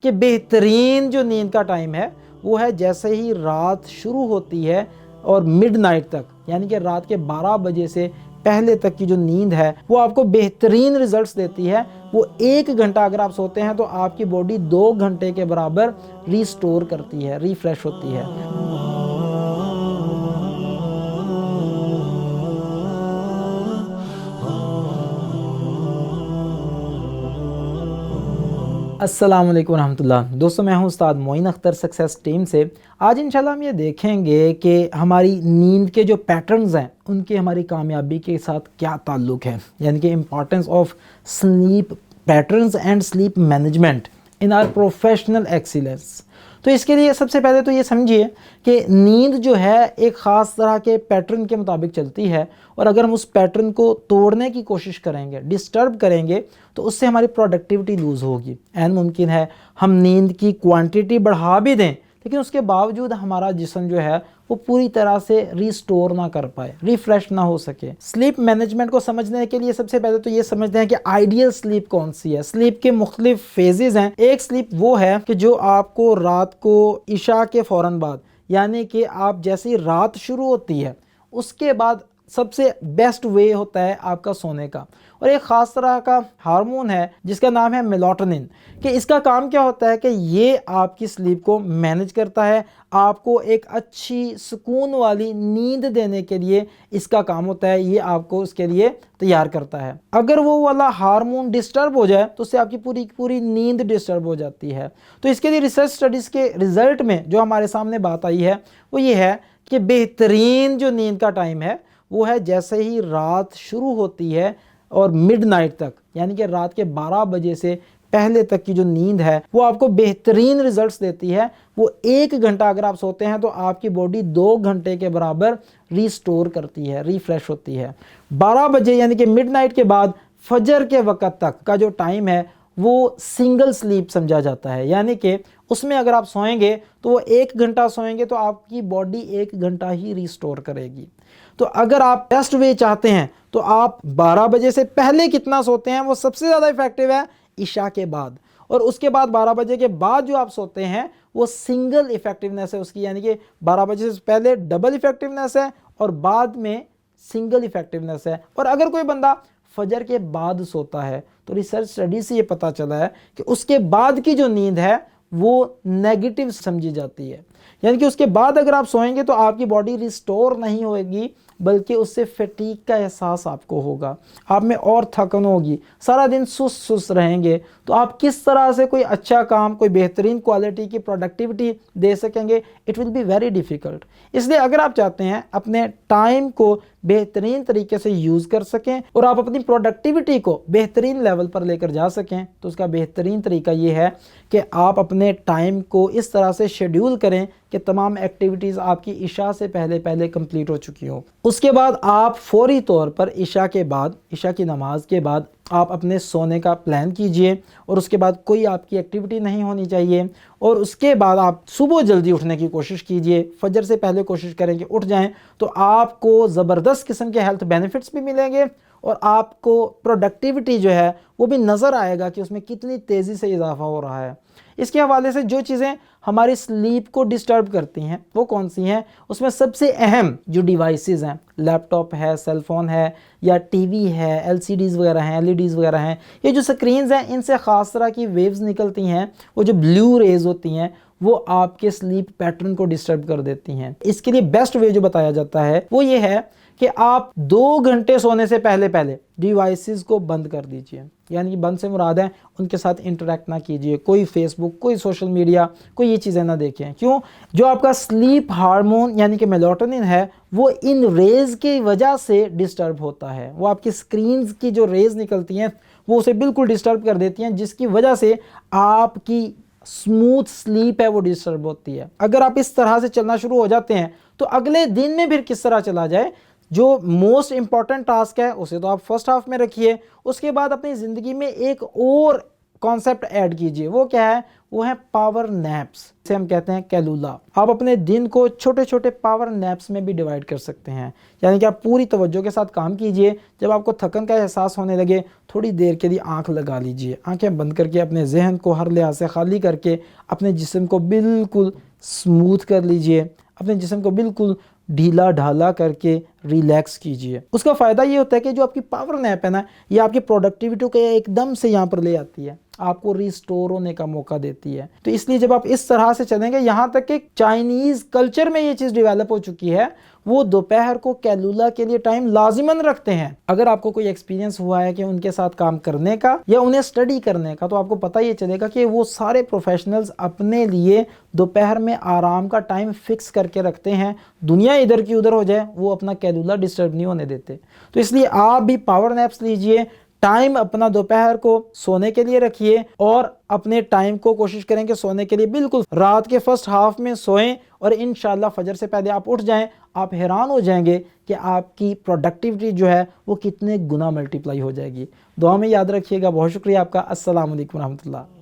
कि बेहतरीन जो नींद का टाइम है वो है जैसे ही रात शुरू होती है और मिडनाइट तक, यानी कि रात के 12 बजे से पहले तक की जो नींद है वो आपको बेहतरीन रिजल्ट्स देती है। वो 1 घंटा अगर आप सोते हैं तो आपकी बॉडी 2 घंटे के बराबर रिस्टोर करती है, रिफ्रेश होती है। अस्सलाम वालेकुम रहमतुल्लाह। दोस्तों, मैं हूं उस्ताद मोइन अख्तर सक्सेस टीम से। आज इंशाल्लाह हम ये देखेंगे कि हमारी नींद के जो पैटर्न्स हैं उनके हमारी कामयाबी के साथ क्या ताल्लुक़ है, यानी कि importance of sleep patterns and sleep management in our professional excellence. तो इसके लिए सबसे पहले तो ये समझिए कि नींद जो है एक ख़ास तरह के पैटर्न के मुताबिक चलती है, और अगर हम उस पैटर्न को तोड़ने की कोशिश करेंगे, डिस्टर्ब करेंगे, तो उससे हमारी प्रोडक्टिविटी लूज़ होगी। एंड मुमकिन है हम नींद की क्वांटिटी बढ़ा भी दें, लेकिन उसके बावजूद हमारा जिस्म जो है वो पूरी तरह से रिस्टोर ना कर पाए, रिफ्रेश ना हो सके। स्लीप मैनेजमेंट को समझने के लिए सबसे पहले तो ये समझते हैं कि आइडियल स्लीप कौन सी है। स्लीप के मुख्तलिफ फेजेस हैं। एक स्लीप वो है कि जो आपको रात को इशा के फ़ौरन बाद, यानी कि आप जैसी रात शुरू होती है उसके बाद सबसे बेस्ट वे होता है आपका सोने का। और एक ख़ास तरह का हार्मोन है जिसका नाम है मेलाटोनिन, कि इसका काम क्या होता है कि ये आपकी स्लीप को मैनेज करता है, आपको एक अच्छी सुकून वाली नींद देने के लिए इसका काम होता है, ये आपको उसके लिए तैयार करता है। अगर वो वाला हार्मोन डिस्टर्ब हो जाए तो उससे आपकी पूरी पूरी नींद डिस्टर्ब हो जाती है। तो इसके लिए रिसर्च स्टडीज़ के रिज़ल्ट में जो हमारे सामने बात आई है वो ये है कि बेहतरीन जो नींद का टाइम है वो है जैसे ही रात शुरू होती है और मिडनाइट तक, यानी कि रात के 12 बजे से पहले तक की जो नींद है वो आपको बेहतरीन रिजल्ट्स देती है। वो 1 घंटा अगर आप सोते हैं तो आपकी बॉडी 2 घंटे के बराबर रिस्टोर करती है, रिफ्रेश होती है। 12 बजे यानी कि मिडनाइट के बाद फजर के वक़्त तक का जो टाइम है वो सिंगल स्लीप समझा जाता है, यानी कि उसमें अगर आप सोएंगे तो वो 1 घंटा सोएंगे तो आपकी बॉडी 1 घंटा ही रिस्टोर करेगी। तो अगर आप बेस्ट वे चाहते हैं तो आप 12 बजे से पहले कितना सोते हैं वो सबसे ज़्यादा इफेक्टिव है इशा के बाद, और उसके बाद 12 बजे के बाद जो आप सोते हैं वो सिंगल इफेक्टिवनेस है उसकी, यानी कि 12 बजे से पहले डबल इफेक्टिवनेस है और बाद में सिंगल इफेक्टिवनेस है। और अगर कोई बंदा फजर के बाद सोता है तो रिसर्च स्टडी से ये पता चला है कि उसके बाद की जो नींद है वो नेगेटिव समझी जाती है, यानी कि उसके बाद अगर आप सोएंगे तो आपकी बॉडी रिस्टोर नहीं होगी बल्कि उससे फटीग का एहसास आपको होगा, आप में और थकन होगी, सारा दिन सुस्त सुस्त रहेंगे। तो आप किस तरह से कोई अच्छा काम, कोई बेहतरीन क्वालिटी की प्रोडक्टिविटी दे सकेंगे? It will be very difficult. इसलिए अगर आप चाहते हैं अपने टाइम को बेहतरीन तरीके से यूज़ कर सकें और आप अपनी प्रोडक्टिविटी को बेहतरीन लेवल पर लेकर जा सकें, तो उसका बेहतरीन तरीका ये है कि आप अपने टाइम को इस तरह से शेड्यूल करें कि तमाम एक्टिविटीज़ आपकी इशा से पहले पहले कंप्लीट हो चुकी हों। उसके बाद आप फौरी तौर पर इशा के बाद, इशा की नमाज के बाद आप अपने सोने का प्लान कीजिए, और उसके बाद कोई आपकी एक्टिविटी नहीं होनी चाहिए। और उसके बाद आप सुबह जल्दी उठने की कोशिश कीजिए, फजर से पहले कोशिश करें कि उठ जाएं, तो आपको ज़बरदस्त किस्म के हेल्थ बेनिफिट्स भी मिलेंगे और आपको प्रोडक्टिविटी जो है वो भी नज़र आएगा कि उसमें कितनी तेज़ी से इजाफा हो रहा है। इसके हवाले से जो चीज़ें हमारी स्लीप को डिस्टर्ब करती हैं वो कौन सी हैं? उसमें सबसे अहम जो डिवाइसेस हैं, लैपटॉप है, सेलफोन है, या टीवी है, एलसीडीज़ वगैरह हैं, एलईडीज़ वगैरह हैं, ये जो स्क्रीन्स हैं इनसे ख़ास तरह की वेव्स निकलती हैं, वो जो ब्लू रेज होती हैं वो आपके स्लीप पैटर्न को डिस्टर्ब कर देती हैं। इसके लिए बेस्ट वे जो बताया जाता है वो ये है कि आप 2 घंटे सोने से पहले पहले डिवाइसेस को बंद कर दीजिए, यानी कि बंद से मुराद है उनके साथ इंटरेक्ट ना कीजिए, कोई फेसबुक, कोई सोशल मीडिया, कोई ये चीज़ें ना देखें। क्यों? जो आपका स्लीप हार्मोन यानी कि मेलाटोनिन है वो इन रेज़ की वजह से डिस्टर्ब होता है। वो आपकी स्क्रीन्स की जो रेज़ निकलती हैं वो उसे बिल्कुल डिस्टर्ब कर देती हैं, जिसकी वजह से आपकी स्मूथ स्लीप है वो डिस्टर्ब होती है। अगर आप इस तरह से चलना शुरू हो जाते हैं तो अगले दिन में फिर किस तरह चला जाए? जो मोस्ट इंपॉर्टेंट टास्क है उसे तो आप फर्स्ट हाफ में रखिए, उसके बाद अपनी ज़िंदगी में एक और कॉन्सेप्ट ऐड कीजिए। वो क्या है? वो है पावर नैप्स, से हम कहते हैं कैलूला। आप अपने दिन को छोटे छोटे पावर नैप्स में भी डिवाइड कर सकते हैं, यानी कि आप पूरी तवज्जो के साथ काम कीजिए। जब आपको थकन का एहसास होने लगे, थोड़ी देर के लिए आंख लगा लीजिए, आंखें बंद करके अपने जहन को हर लिहाज से खाली करके अपने जिस्म को बिल्कुल स्मूथ कर लीजिए, अपने जिस्म को बिल्कुल ढीला ढाला करके रिलैक्स कीजिए। उसका फ़ायदा ये होता है कि जो आपकी पावर नैप है ना, ये आपकी प्रोडक्टिविटी को एकदम से यहाँ पर ले आती है, आपको रिस्टोर होने का मौका देती है। तो इसलिए जब आप इस तरह से चलेंगे, यहाँ तक कि चाइनीज़ कल्चर में ये चीज़ डेवलप हो चुकी है, वो दोपहर को कैलूला के लिए टाइम लाजिमन रखते हैं। अगर आपको कोई एक्सपीरियंस हुआ है कि उनके साथ काम करने का या उन्हें स्टडी करने का, तो आपको पता ये चलेगा कि वो सारे प्रोफेशनल्स अपने लिए दोपहर में आराम का टाइम फिक्स करके रखते हैं। दुनिया इधर की उधर हो जाए, वो अपना कैलूला डिस्टर्ब नहीं होने देते। तो इसलिए आप भी पावर नैप्स लीजिए, टाइम अपना दोपहर को सोने के लिए रखिए और अपने टाइम को कोशिश करें कि सोने के लिए बिल्कुल रात के फर्स्ट हाफ में सोएं और इंशाल्लाह फजर से पहले आप उठ जाएं। आप हैरान हो जाएंगे कि आपकी प्रोडक्टिविटी जो है वो कितने गुना मल्टीप्लाई हो जाएगी। दुआ में याद रखिएगा। बहुत शुक्रिया आपका। अस्सलाम वालेकुम रहमतुल्लाह।